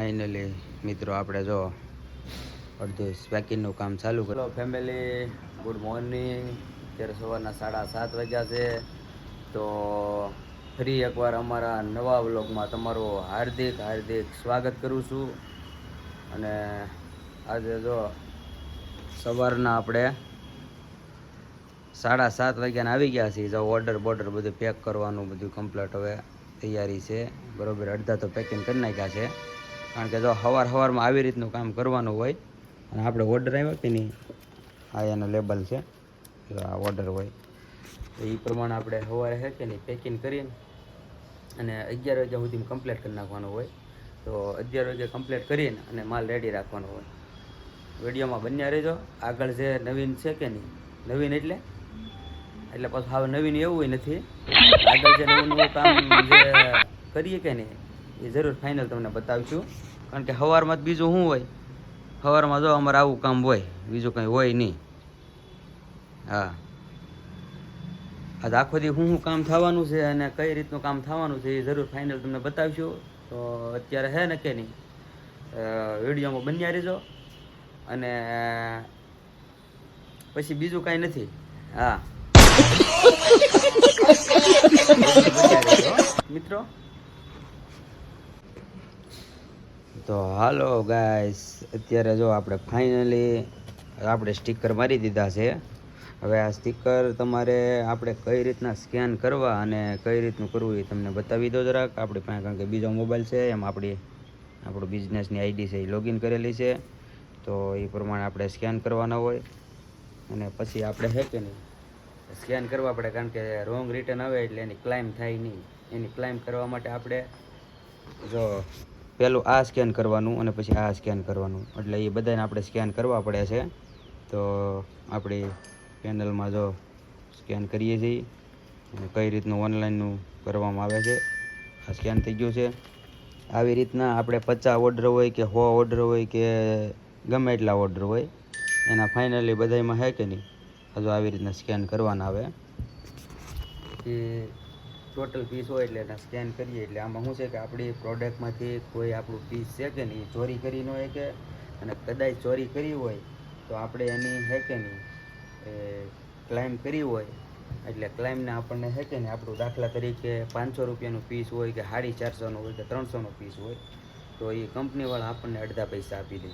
Finally મિત્રો આપણે જો અડધું સ્પેકિંગનું કામ ચાલુ કરો. Family good morning. અત્યારે સવારના 7:30 વાગ્યા છે. તો ફરી એકવાર અમારા નવા વ્લોગમાં તમારું હાર્દિક સ્વાગત કરું છું. અને આજે જો સવારના આપણે 7:30 વાગ્યાના આવી ગયા છીએ. જો ઓર્ડર બધું પેક કરવાનું બધું કમ્પ્લીટ હવે તૈયારી છે બરોબર. અડધા તો પેકિંગ કરી નાખ્યા છે, કારણ કે જો સવારમાં આવી રીતનું કામ કરવાનું હોય. અને આપણે ઓર્ડર આવ્યો કે નહીં, આ એનો લેબલ છે, આ ઓર્ડર હોય તો એ પ્રમાણે આપણે સવારે છે કે નહીં પેકિંગ કરીને અને 11 વાગ્યા સુધી કમ્પ્લીટ કરી નાખવાનું હોય. તો 11 વાગે કમ્પ્લીટ કરીને અને માલ રેડી રાખવાનો હોય. વિડીયોમાં બન્યા રહેજો. આગળ જે નવીન છે કે નહીં, નવીન એટલે પાછું હવે નવીન એવું નથી. આગળ જે નવું કામ જે કરીએ કે નહીં એ જરૂર ફાઇનલ તમને બતાવીશું. કારણ કે સવારમાં બીજું શું હોય, સવારમાં જો અમારે આવું કામ હોય, બીજું કંઈ હોય નહીં. હા, આજ આખો દી શું કામ થવાનું છે અને કઈ રીતનું કામ થવાનું છે એ જરૂર ફાઇનલ તમને બતાવીશું. તો અત્યારે છે ને કે નહીં, વિડીયોમાં બન્યા રહેજો. અને પછી બીજું કાંઈ નથી. હા મિત્રો, તો હાલો ગાઈસ, અત્યારે જો આપણે ફાઇનલી આપણે સ્ટીકર મારી દીધા છે. હવે આ સ્ટીકર તમારે આપણે કઈ રીતના સ્કેન કરવા અને કઈ રીતનું કરવું એ તમને બતાવી દો જરાક. આપણી પાસે કારણ કે બીજો મોબાઈલ છે, એમાં આપણું બિઝનેસની આઈડી છે એ લોગિન કરેલી છે. તો એ પ્રમાણે આપણે સ્કેન કરવાના હોય. અને પછી આપણે છે કે નહીં સ્કેન કરવા પડે, કારણ કે રોંગ રિટર્ન આવે એટલે એની ક્લાઇમ થાય નહીં. એની ક્લાઇમ કરવા માટે આપણે જો પહેલું આ સ્કેન કરવાનું અને પછી આ સ્કેન કરવાનું, એટલે એ બધાને આપણે સ્કેન કરવા પડે છે. તો આપણી પેનલમાં જો સ્કેન કરીએ છીએ અને કઈ રીતનું ઓનલાઈનનું કરવામાં આવે છે. આ સ્કેન થઈ ગયું છે. આવી રીતના આપણે 50 ઓર્ડર હોય કે 100 ઓર્ડર હોય કે ગમે એટલા ઓર્ડર હોય, એના ફાઇનલી બધામાં છે કે નહીં હજુ આવી રીતના સ્કેન કરવાના આવે. એ ટોટલ પીસ હોય એટલે એના સ્કેન કરીએ એટલે આમાં શું છે કે આપણી પ્રોડક્ટમાંથી કોઈ આપણું પીસ છે કે નહીં ચોરી કરી ન હોય કે, અને કદાચ ચોરી કરી હોય તો આપણે એની છે કે નહીં એ ક્લાઇમ કરી હોય, એટલે ક્લાઇમને આપણને છે કે નહીં આપણું દાખલા તરીકે 500 રૂપિયાનું પીસ હોય કે 450નું હોય કે 300નું પીસ હોય, તો એ કંપનીવાળા આપણને અડધા પૈસા આપી દે.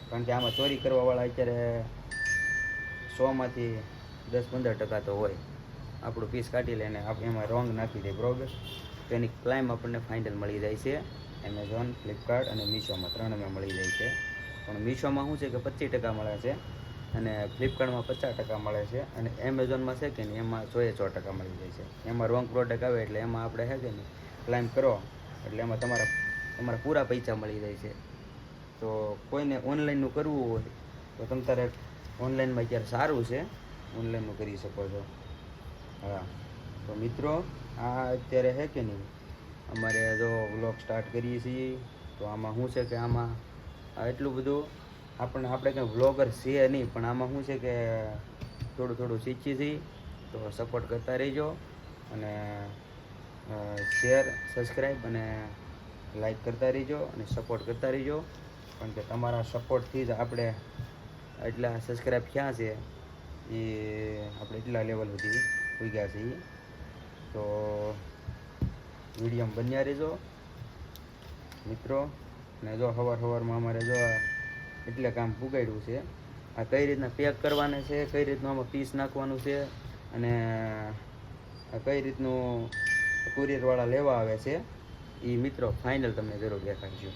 કારણ કે આમાં ચોરી કરવાવાળા અત્યારે 100માંથી 10-15% તો હોય. આપણું પીસ કાઢી લઈને એમાં રોંગ નાખી દે બરોબર. તો એની ક્લાઇમ આપણને ફાઇનલ મળી જાય છે. એમેઝોન, ફ્લિપકાર્ટ અને મીશોમાં 3માં મળી જાય છે. પણ મીશોમાં શું છે કે 25% મળે છે અને ફ્લિપકાર્ટમાં 50% મળે છે અને એમેઝોનમાં છે કે નહીં એમાં 100% મળી જાય છે. એમાં રોંગ પ્રોડક્ટ આવે એટલે એમાં આપણે છે કે નહીં ક્લાઇમ કરો એટલે એમાં તમારા પૂરા પૈસા મળી જાય છે. તો કોઈને ઓનલાઈનનું કરવું હોય તો તમે તારે ઓનલાઈનમાં અત્યારે સારું છે, ઓનલાઈનનું કરી શકો છો. હા, તો મિત્રો આ અત્યારે છે કે નહીં અમારે જો વ્લોગ સ્ટાર્ટ કરીએ છીએ. તો આમાં શું છે કે આમાં એટલું બધું આપણે કંઈ વ્લોગર છે નહીં, પણ આમાં શું છે કે થોડું શીખીએ છીએ. તો સપોર્ટ કરતા રહીજો અને શેર, સબસ્ક્રાઈબ અને લાઈક કરતા રહીજો અને સપોર્ટ કરતા રહીજો. કારણ કે તમારા સપોર્ટથી જ આપણે એટલા સબસ્ક્રાઈબ ક્યાં છે એ આપણે એટલા લેવલ સુધી પૂગ્યા છીએ. તો વિડીયોમાં બન્યા રહેજો મિત્રો. ને જો સવારમાં અમારે જો એટલે કામ પુગાડ્યું છે. આ કઈ રીતના પેક કરવાના છે, કઈ રીતનું આમાં પીસ નાખવાનું છે અને આ કઈ રીતનું કુરિયરવાળા લેવા આવે છે એ મિત્રો ફાઇનલ તમને જરૂર દેખાડજો.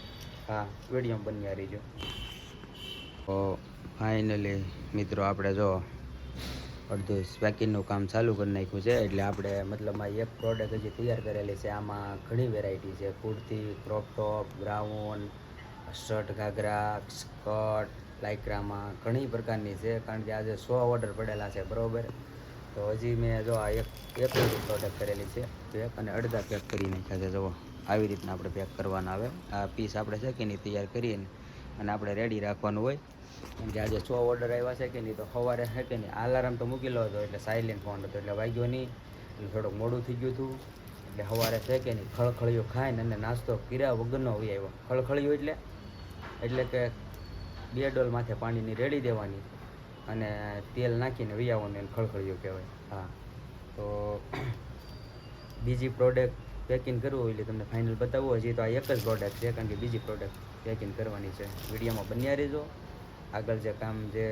હા, વિડીયોમાં બન્યા રહીજો. તો ફાઇનલી મિત્રો આપણે જો અડધું સ્પેકિંગનું કામ ચાલુ કરી નાખ્યું છે. એટલે આપણે મતલબમાં એક પ્રોડક્ટ હજી તૈયાર કરેલી છે. આમાં ઘણી વેરાયટી છે, kurti, crop top, gown, shirt, ghagra, skirt, લાઇક્રામાં ઘણી પ્રકારની છે. કારણ કે આજે 100 ઓર્ડર પડેલા છે બરાબર. તો હજી મેં જો આ એક પ્રોડક્ટ કરેલી છે પેક, અને અડધા પેક કરી નાખ્યા છે. જુઓ આવી રીતના આપણે પેક કરવાના આવે. આ પીસ આપણે છે કે નહીં તૈયાર કરીને અને આપણે રેડી રાખવાનું હોય. કેમ કે આજે 100 ઓર્ડર આવ્યા છે કે નહીં, તો સવારે છે કે નહીં અલાર્મ તો મૂકેલો હતો એટલે સાયલેન્ટ ફોન હતો એટલે વાગ્યો નહીં, એટલે થોડુંક મોડું થઈ ગયું હતું. એટલે કે સવારે છે કે નહીં ખળખળિયો ખાઈને અને નાસ્તો કર્યા વગરનો આવી આવ્યો. ખળખળિયો એટલે કે 2 ડોલ માથે પાણીની રેડી દેવાની અને તેલ નાખીને વિયાવોને એને ખળખળિયો કહેવાય. હા, તો બીજી પ્રોડક્ટ પેકિંગ કરવું એટલે તમને ફાઇનલ બતાવવું હજી તો આ એક જ પ્રોડક્ટ છે, કારણ કે બીજી પ્રોડક્ટ પેકિંગ કરવાની છે. વિડીયોમાં બન્યા રહેજો, આગળ જે કામ જે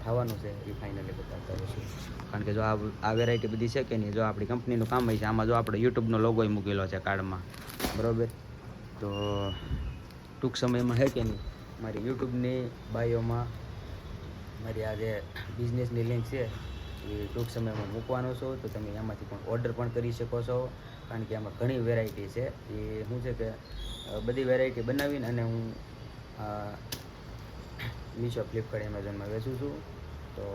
થવાનું છે એ ફાઇનલી બતાવતા રહીશું. કારણ કે જો આ વેરાયટી બધી છે કે નહીં, જો આપણી કંપનીનું કામ હોય છે, આમાં જો આપણે યુટ્યુબનો લોગો મૂકેલો છે કાર્ડમાં, બરાબર. તો ટૂંક સમયમાં છે કે નહીં મારી યુટ્યુબની બાયોમાં મારી આ જે બિઝનેસની લિંક છે એ ટૂંક સમયમાં મૂકવાનો છો, તો તમે એમાંથી પણ ઓર્ડર પણ કરી શકો છો. કારણ કે આમાં ઘણી વેરાયટી છે. એ શું છે કે બધી વેરાયટી બનાવીને અને હું મીશો, ફ્લિપકાર્ટ, એમેઝોનમાં વેચું છું. તો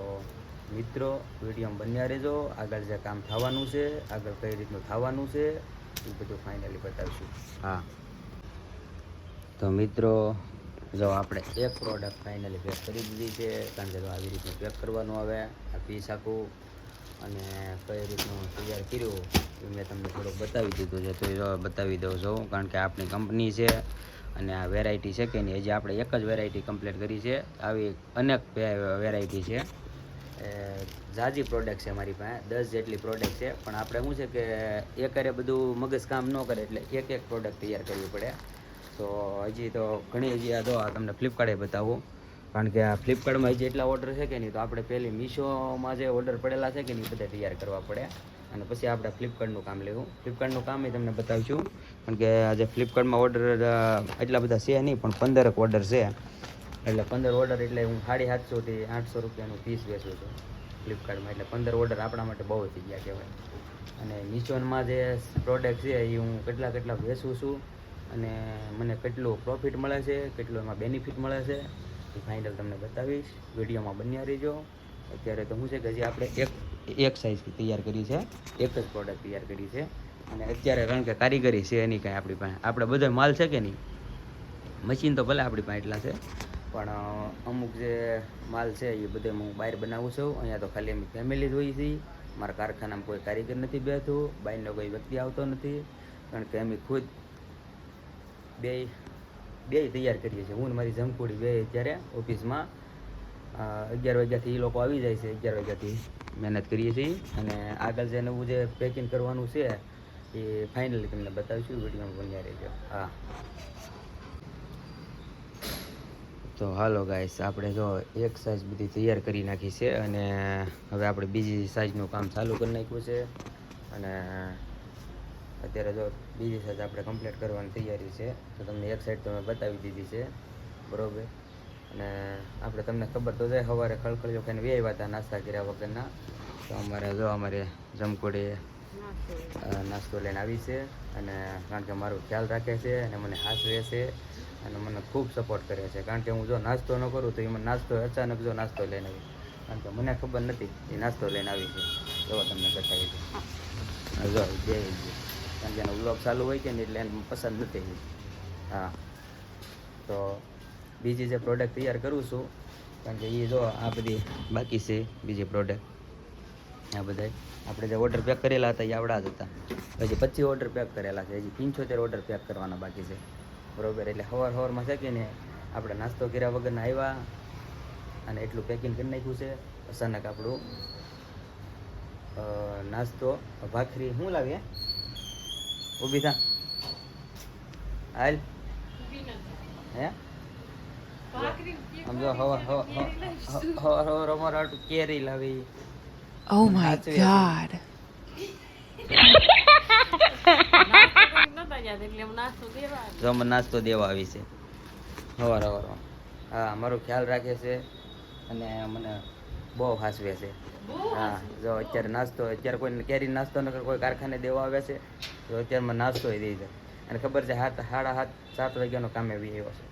મિત્રો વિડીયોમાં બન્યા રહેજો, આગળ જે કામ થવાનું છે, આગળ કઈ રીતનું થવાનું છે એ બધું ફાઇનલી બતાવીશું. હા, તો મિત્રો જો આપણે એક પ્રોડક્ટ ફાઇનલી પેક કરી દીધી છે. કારણ કે જો આવી રીતનું પેક કરવાનું આવે આ પીસ આખું અને કઈ રીતનું તૈયાર કર્યું એ મેં તમને થોડુંક બતાવી દીધું છે. તો એ બતાવી દઉં છું, કારણ કે આપણી કંપની છે અને આ વેરાયટી છે કે નહીં, હજી આપણે એક જ વેરાયટી કમ્પ્લીટ કરી છે. આવી અનેક વેરાયટી છે, ઝાઝી પ્રોડક્ટ છે મારી પાસે, 10 જેટલી પ્રોડક્ટ છે. પણ આપણે શું છે કે એકરે બધું મગજ કામ ન કરે એટલે એક પ્રોડક્ટ તૈયાર કરવી પડે. તો હજી તો ઘણી હજી આ જો તમને ફ્લિપકાર્ટે બતાવું, કારણ કે આ ફ્લિપકાર્ટમાં હજી એટલા ઓર્ડર છે કે નહીં, તો આપણે પહેલી મીશોમાં જે ઓર્ડર પડેલા છે કે નહીં એ બધા તૈયાર કરવા પડે અને પછી આપણે ફ્લિપકાર્ટનું કામ લેવું. ફ્લિપકાર્ટનું કામ એ તમને બતાવીશું, કારણ કે આજે ફ્લિપકાર્ટમાં ઓર્ડર એટલા બધા છે નહીં, પણ 15 ઓર્ડર છે. એટલે 15 ઓર્ડર એટલે હું 750 થી 800 રૂપિયાનું પીસ વેચું છું ફ્લિપકાર્ટમાં. એટલે 15 ઓર્ડર આપણા માટે બહુ થઈ ગયા કહેવાય. અને મીશોમાં જે પ્રોડક્ટ છે એ હું કેટલા વેચું છું અને મને કેટલું પ્રોફિટ મળે છે, કેટલું એમાં બેનિફિટ મળે છે એ ફાઇનલ તમને બતાવીશ. વિડીયોમાં બન્યા રહેજો. અત્યારે તો શું છે કે હજી આપણે એક સાઇઝ તૈયાર કરી છે, એક જ પ્રોડક્ટ તૈયાર કરી છે. અને અત્યારે કારણ કે કારીગરી છે એની કાંઈ આપણી પાસે, આપણે બધો માલ છે કે નહીં, મશીન તો ભલે આપણી પાસે એટલા છે, પણ અમુક જે માલ છે એ બધે હું બહાર બનાવું છું. અહીંયા તો ખાલી અમે ફેમિલી જ હોઈએ છીએ. મારા કારખાનામાં કોઈ કારીગર નથી બેઠું, બહારનો કોઈ વ્યક્તિ આવતો નથી, કારણ કે અમે ખુદ બે તૈયાર કરીએ છીએ. હું ને મારી જમકુડી બે અત્યારે ઓફિસમાં 11 વાગ્યાથી એ લોકો આવી જાય છે, 11 વાગ્યાથી મહેનત કરીએ છીએ. અને આગળ જે નવું જે પેકિંગ કરવાનું છે એ ફાઇનલી તમને બતાવીશું, વિડીયોમાં બન્યા રહેજો. હા, તો હાલો ગાઈસ, આપણે જો એક સાઇઝ બધી તૈયાર કરી નાખી છે અને હવે આપણે બીજી સાઇઝનું કામ ચાલુ કરી નાખ્યું છે. અને અત્યારે જો બીજી સાઈડ આપણે કમ્પ્લીટ કરવાની તૈયારી છે. તો તમને એક સાઈડ તો મેં બતાવી દીધી છે, બરાબર. અને આપણે તમને ખબર તો જાય સવારે ખળખળિયો ખાઈને વ્યાવ્યા હતા નાસ્તા કર્યા વગરના. તો અમારે જમકોડી નાસ્તો લઈને આવી છે અને કારણ કે મારો ખ્યાલ રાખે છે અને મને હાચવે છે અને મને ખૂબ સપોર્ટ કરે છે. કારણ કે હું જો નાસ્તો ન કરું તો એ મને નાસ્તો અચાનક જો નાસ્તો લઈને આવી, કારણ કે મને ખબર નથી એ નાસ્તો લઈને આવી છે. જો તમને બતાવી છે, જો બે કારણ કે એનો વ્લોગ ચાલુ હોય કે ને એટલે એને પસંદ નથી. હા, તો બીજી જે પ્રોડક્ટ તૈયાર કરું છું, કારણ કે એ જો આ બધી બાકી છે બીજી પ્રોડક્ટ. આ બધા આપણે જે ઓર્ડર પેક કરેલા હતા એ આવડા જ હતા. હજી 25 ઓર્ડર પેક કરેલા છે, હજી 75 ઓર્ડર પેક કરવાના બાકી છે, બરાબર. એટલે સવારમાં છે કે ને આપણે નાસ્તો કર્યા વગરના આવ્યા અને એટલું પેકિંગ કરી નાખ્યું છે. અચાનક આપણું નાસ્તો ભાખરી શું લાવીએ, ઊભી થા હાલ હે સમજો હવાર અમારા કેરી લાવી. Oh my god. જો મને નાસ્તો દેવા આવી છે સવારમાં. હા, મારો ખ્યાલ રાખે છે અને મને બહુ હાસવે છે. હા, જો અત્યારે કોઈ કેરી નાસ્તો ન કોઈ કારખાને દેવા આવે છે તો અત્યારે મને નાસ્તો દઈ છે. અને ખબર છે 7 વાગ્યાનો કામે આવી આવ્યો છે.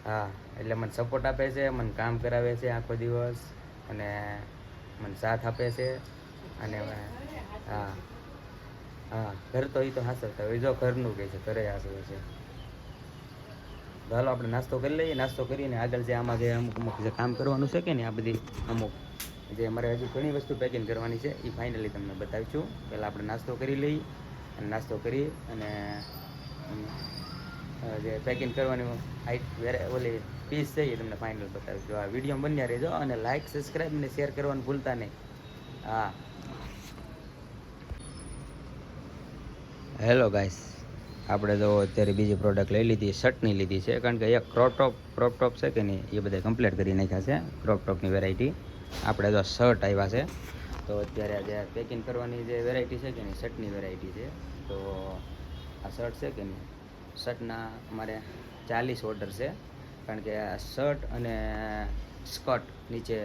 હા, એટલે મને સપોર્ટ આપે છે, મને કામ કરાવે છે આખો દિવસ અને મને સાથ આપે છે. અને હા હા, ઘર તો એ તો હાસવતા હોય, જો ઘરનું કહે છે, ઘરે હાસવે છે. ચાલો આપણે નાસ્તો કરી લઈએ. નાસ્તો કરીને આગળ જે આમાં જે અમુક જે કામ કરવાનું છે કે ને આ બધી અમુક જે અમારે હજુ ઘણી વસ્તુ પેકિંગ કરવાની છે એ ફાઇનલી તમને બતાવીશું. પહેલાં આપણે નાસ્તો કરી લઈએ અને નાસ્તો કરી અને જે પેકિંગ કરવાની ઓલી પીસ છે એ તમને ફાઇનલ બતાવીશું. આ વિડીયો બન્યા રહેજો અને લાઇક સબસ્ક્રાઈબ અને શેર કરવાનું ભૂલતા નહીં. હા, હેલો ગાઈસ, આપણે તો અત્યારે બીજી પ્રોડક્ટ લઈ લીધી, શર્ટની લીધી છે. કારણ કે એક ક્રોપ ટોપ છે કે નહીં એ બધા કમ્પ્લીટ કરી નાખ્યા છે. ક્રોપ ટોપની વેરાયટી આપણે તો શર્ટ આવ્યા છે. તો અત્યારે આજે પેકિંગ કરવાની જે વેરાયટી છે કે નહીં શર્ટની વેરાયટી છે. તો આ શર્ટ છે કે નહીં, શર્ટના અમારે 40 ઓર્ડર છે. કારણ કે આ શર્ટ અને સ્કર્ટ નીચે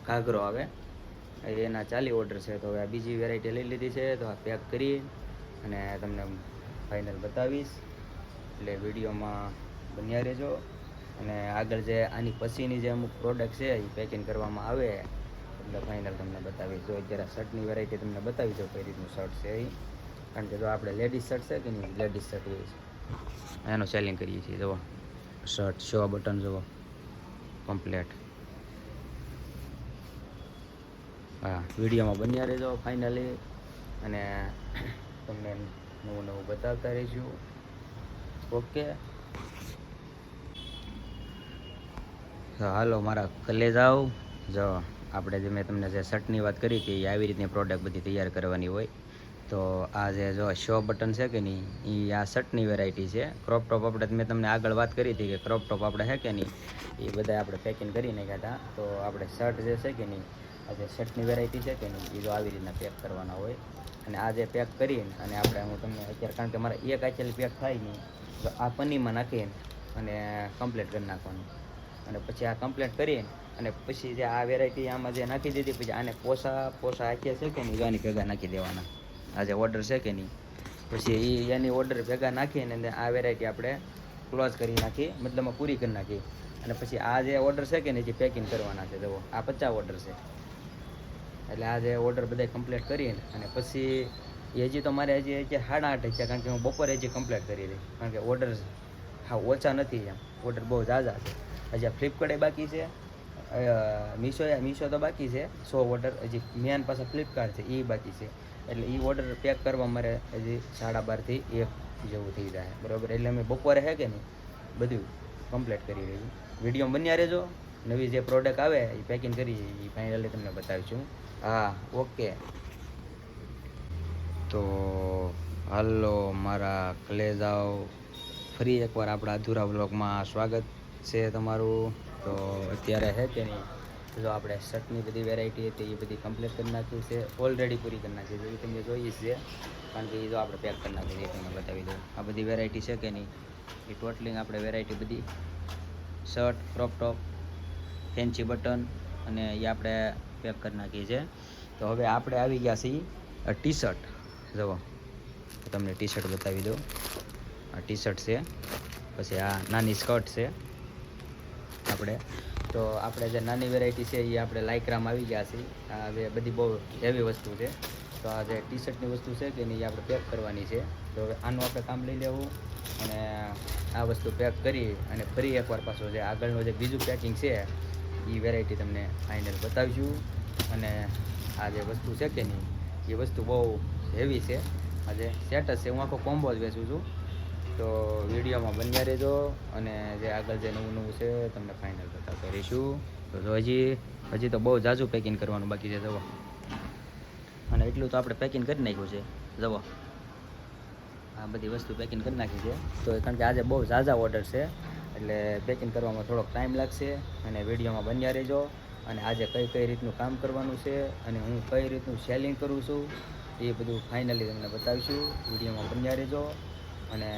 ઘાઘરો આવે એના 40 ઓર્ડર છે. તો હવે આ બીજી વેરાયટી લઈ લીધી છે. તો આ પેક કરી અને તમને ફાઇનલ બતાવીશ, એટલે વિડીયોમાં બન્યા રહેજો. અને આગળ જે આની પછીની જે અમુક પ્રોડક્ટ છે એ પેકિંગ કરવામાં આવે એટલે ફાઇનલ તમને બતાવીશ. જો અત્યારે શર્ટની વેરાયટી તમને બતાવી દો કઈ રીતનું શર્ટ છે એ. કારણ કે જો આપણે લેડીઝ શર્ટ છે કે નહીં, લેડીઝ શર્ટ હોય છે એનું સેલિંગ કરીએ છીએ. જુઓ શર્ટ, શો બટન જુઓ કમ્પ્લેટ. હા, વિડીયોમાં બન્યા રહેજો ફાઇનલી અને તમને નવું બતાવતા રહીશું. ઓકે, હાલો મારા કલેજાઓ. જો આપણે જે મેં તમને જે શર્ટની વાત કરી હતી આવી રીતની પ્રોડક્ટ બધી તૈયાર કરવાની હોય. તો આ જે જો શો બટન છે કે નહીં એ આ શર્ટની વેરાયટી છે. ક્રોપ ટોપ આપણે મેં તમને આગળ વાત કરી હતી કે ક્રોપ ટોપ આપણે છે કે નહીં એ બધા આપણે પેકિંગ કરી નાખ્યા હતા. તો આપણે શર્ટ જે છે કે નહીં, આ જે શર્ટની વેરાયટી છે કે નહીં એ જો આવી રીતના પેક કરવાના હોય. અને આ જે પેક કરીને અને આપણે હું તમને અત્યારે, કારણ કે મારે એક આચેલી પેક થાય નહીં, તો આ પનીમાં નાખીને અને કમ્પ્લીટ કરી નાખવાનું. અને પછી આ કમ્પ્લીટ કરીને અને પછી જે આ વેરાયટી આમાં જે નાખી દીધી, પછી આને પોસા આખ્યા છે કે નહીં એની ભેગા નાખી દેવાના. આ જે ઓર્ડર છે કે નહીં પછી એની ઓર્ડર ભેગા નાખીને અને આ વેરાયટી આપણે ક્લોઝ કરી નાખી, મતલબમાં પૂરી કરી નાખી. અને પછી આ જે ઓર્ડર છે કે નહીં જે પેકિંગ કરવાના છે. જુઓ આ 50 ઓર્ડર છે. એટલે આ જે ઓર્ડર બધા કમ્પ્લીટ કરીને અને પછી એ હજી તો મારે હજી 8:30 છે. કારણ કે હું બપોરે હજી કમ્પ્લીટ કરી રહી. કારણ કે ઓર્ડર હા ઓછા નથી, એમ ઓર્ડર બહુ ઝાઝા છે. હજી આ ફ્લિપકાર્ટે બાકી છે, મીશો તો બાકી છે 100 ઓર્ડર. હજી મેન પાસે ફ્લિપકાર્ટ છે એ બાકી છે. એટલે એ ઓર્ડર પેક કરવા મારે હજી 12:30 થી 1 જેવું થઈ જાય, બરાબર. એટલે અમે બપોરે છે કે નહીં બધું કમ્પ્લીટ કરી રહી. વિડીયો બન્યા રહેજો. નવી જે પ્રોડક્ટ આવે એ પેકિંગ કરી એ ફાઇનલી તમને બતાવીશું. હા, ઓકે. તો હાલો મારા કલેજાઓ, ફરી એકવાર આપણા અધૂરા વ્લોગમાં સ્વાગત છે તમારું. તો અત્યારે છે કે નહીં, જો આપણે શર્ટની બધી વેરાયટી હતી એ બધી કમ્પ્લીટ કરી નાખ્યું છે, ઓલરેડી પૂરી કરી નાખી છે. એ તમને જોઈએ છે કારણ કે એ જો આપણે પેક કરી નાખી છે એ તમને બતાવી દઉં. આ બધી વેરાયટી છે કે નહીં એ ટોટલિંગ આપણે વેરાયટી બધી shirt, crop top, fancy button અને એ આપણે પેક કરી નાખી છે. તો હવે આપણે આવી ગયા છીએ ટી શર્ટ. જુઓ તમને ટી શર્ટ બતાવી દઉં. આ ટી શર્ટ છે, પછી આ નાની સ્કર્ટ છે આપણે. તો આપણે જે નાની વેરાયટી છે એ આપણે લાઇક્રામાં આવી ગયા છીએ. આ જે બધી બહુ હેવી વસ્તુ છે. તો આ જે ટી શર્ટની વસ્તુ છે કે નહીં એ આપણે પેક કરવાની છે. તો હવે આનું આપણે કામ લઈ લેવું અને આ વસ્તુ પેક કરી અને ફરી એકવાર પાછું જે આગળનું જે બીજું પેકિંગ છે એ વેરાયટી તમને ફાઇનલ બતાવીશું. અને આ જે વસ્તુ છે કે નહીં એ વસ્તુ બહુ હેવી છે. આ જે સેટ જ છે, હું આખો કોમ્બો જ વેચું છું. તો વિડીયોમાં બન્યા રહેજો અને જે આગળ જે નવું છે તમને ફાઇનલ બતાવતા રહીશું. તો જો હજી તો બહુ ઝાઝું પેકિંગ કરવાનું બાકી છે. જુઓ અને એટલું તો આપણે પેકિંગ કરી નાખ્યું છે. જુઓ આ બધી વસ્તુ પેકિંગ કરી નાખી છે. તો કારણ કે આજે બહુ ઝાઝા ઓર્ડર છે એટલે પેકિંગ કરવામાં થોડોક ટાઈમ લાગશે. અને વિડીયોમાં બન્યા રહેજો. અને આજે કઈ રીતનું કામ કરવાનું છે અને હું કઈ રીતનું સેલિંગ કરું છું એ બધું ફાઇનલી તમને બતાવીશું. વિડીયોમાં બન્યા રહેજો અને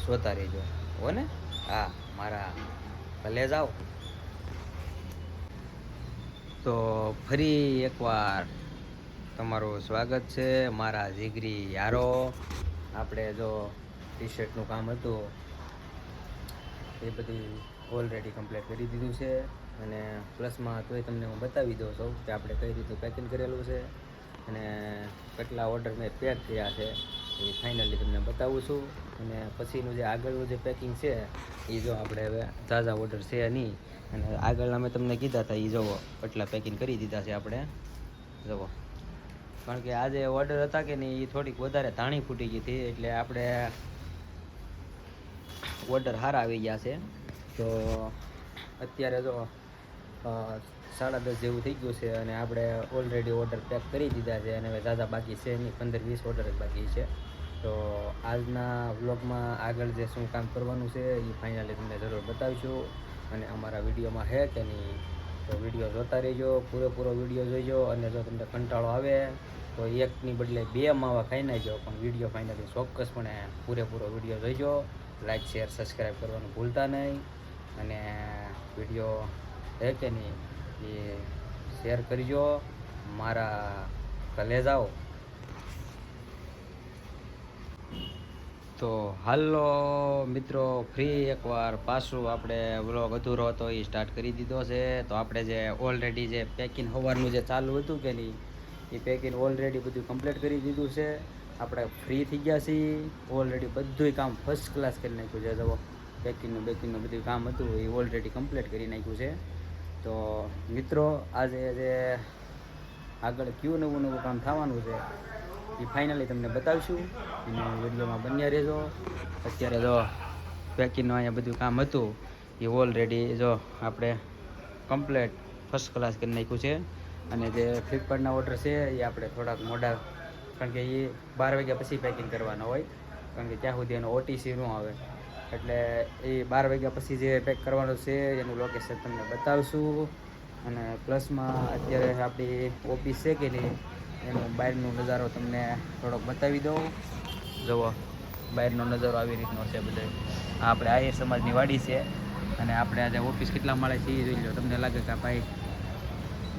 જોતા રહેજો, હો ને. હા, મારા ભલે જાઓ. તો ફરી એકવાર તમારું સ્વાગત છે મારા જીગરી યારો. આપણે જો ટી શર્ટનું કામ હતું એ બધું ઓલરેડી કમ્પ્લીટ કરી દીધું છે. અને પ્લસમાં તોય તમને હું બતાવી દઉં છું કે આપણે કઈ રીતે પેકિંગ કરેલું છે અને કેટલા ઓર્ડર મેં પેક કર્યા છે એ ફાઇનલી તમને બતાવું છું. અને પછીનું જે આગળનું જે પેકિંગ છે એ જો આપણે હવે ઝાઝા ઓર્ડર છે નહીં, અને આગળના મેં તમને કીધા હતા એ જોવો એટલા પેકિંગ કરી દીધા છે આપણે. જુઓ, કારણ કે આજે ઓર્ડર હતા કે નહીં એ થોડીક વધારે ધાણી ફૂટી ગઈ હતી, એટલે આપણે ઓર્ડર સારા આવી ગયા છે. તો અત્યારે જો 10:30 જેવું થઈ ગયું છે, અને આપણે ઓલરેડી ઓર્ડર પેક કરી દીધા છે, અને હવે ઝાઝા બાકી છે નહીં, 15-20 ઓર્ડર જ બાકી છે. તો આજના વ્લોગમાં આગળ જે શું કામ કરવાનું છે એ ફાઇનલી તમને જરૂર બતાવીશું. અને અમારા વિડીયોમાં છે કે નહીં તો વિડીયો જોતા રહેજો, પૂરેપૂરો વિડીયો જોઈજો. અને જો તમને કંટાળો આવે તો એકની બદલે 2 માવા ખાઈ નાખજો, પણ વિડીયો ફાઇનલી ચોક્કસપણે પૂરેપૂરો વિડીયો જોઈજો. લાઈક, શેર, સબસ્ક્રાઈબ કરવાનું ભૂલતા નહીં. અને વિડીયો છે કે નહીં એ શેર કરજો. મારા કલેજાઓ. તો હાલો મિત્રો, ફ્રી એકવાર પાછું આપણે વ્લોગ અધૂરો હતો એ સ્ટાર્ટ કરી દીધો છે. તો આપણે જે ઓલરેડી જે પેકિંગ સવારનું જે ચાલુ હતું કે નહીં એ પેકિંગ ઓલરેડી બધું કમ્પ્લીટ કરી દીધું છે. આપણે ફ્રી થઈ ગયા છીએ. ઓલરેડી બધુંય કામ ફર્સ્ટ ક્લાસ કરી નાખ્યું છે. જુઓ, પેકિંગનું બધું કામ હતું એ ઓલરેડી કમ્પ્લીટ કરી નાખ્યું છે. તો મિત્રો, આજે જે આગળ કયું નવું કામ થવાનું છે એ ફાઇનલી તમને બતાવીશું. અને વિડીયોમાં બન્યા રહેજો. અત્યારે જો પેકિંગનું અહીંયા બધું કામ હતું એ ઓલરેડી જો આપણે કમ્પ્લીટ ફર્સ્ટ ક્લાસ કરી નાખ્યું છે. અને જે ફ્લિપકાર્ટના ઓર્ડર છે એ આપણે થોડાક મોડા, કારણ કે એ 12 વાગ્યા પછી પેકિંગ કરવાના હોય, કારણ કે ત્યાં સુધી એનો ઓટીસી ન આવે. એટલે એ 12 વાગ્યા પછી જે પેક કરવાનું છે એનું લોકેશન તમને બતાવશું. અને પ્લસમાં અત્યારે આપણી ઓફિસ છે કે નહીં એનો બહારનો નજારો તમને થોડોક બતાવી દઉં. જુઓ, બહારનો નજારો આવી રીતનો છે બધો. આ આપણે આહિર સમાજની વાડી છે, અને આપણે આજે ઓફિસ કેટલા માળે છે એ જોઈ લો. તમને લાગે કે આ ભાઈ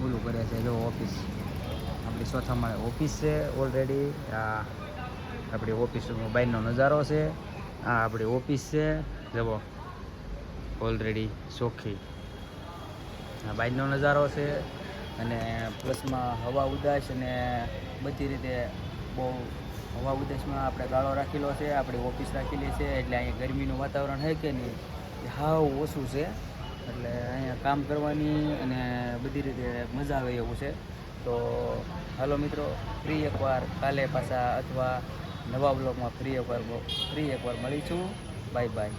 ઓલું કરે છે. જો ઓફિસ આપણી 4થા માળે ઓફિસ છે ઓલરેડી. આ આપણી ઓફિસનો બહારનો નજારો છે. આ આપણી ઓફિસ છે. જુઓ, ઓલરેડી ચોખ્ખી આ બહારનો નજારો છે. અને પ્લસમાં હવા ઉદાસ અને બધી રીતે બહુ હવા ઉદાસમાં આપણે ગાળો રાખેલો છે, આપણી ઓફિસ રાખેલી છે. એટલે અહીંયા ગરમીનું વાતાવરણ છે કે નહીં એ હાવ ઓછું છે. એટલે અહીંયા કામ કરવાની અને બધી રીતે મજા આવે એવું છે. તો હાલો મિત્રો, ફ્રી એકવાર કાલે પાછા અથવા નવા બ્લોગમાં ફ્રી એકવાર મળીશું. Bye bye.